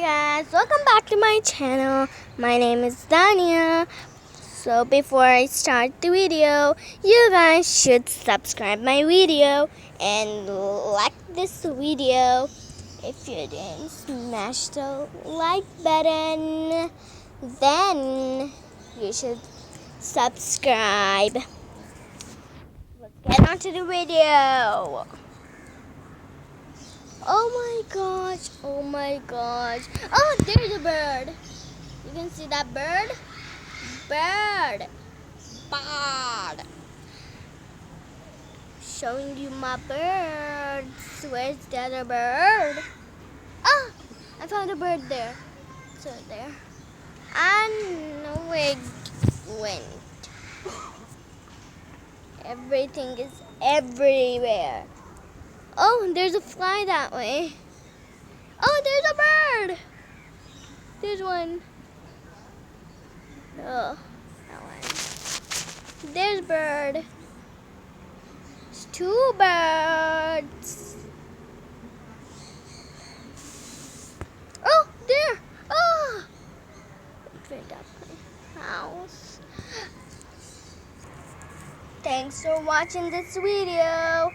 guys, welcome back to my channel. My name is Dania. So before I start the video, you guys should subscribe my video and like this video. If you didn't smash the like button, then you should subscribe. Let's get on to the video. Oh my gosh, oh my gosh. Oh, there's a bird. You can see that bird? Bird. Bird. Showing you my birds. Where's the other bird? Oh, I found a bird there. So there. And we went. Everything is everywhere. Oh, there's a fly that way. Oh, there's a bird. There's one. Oh, that one. There's bird. There's two birds. Oh, there. Oh, it's right up my house. Thanks for watching this video.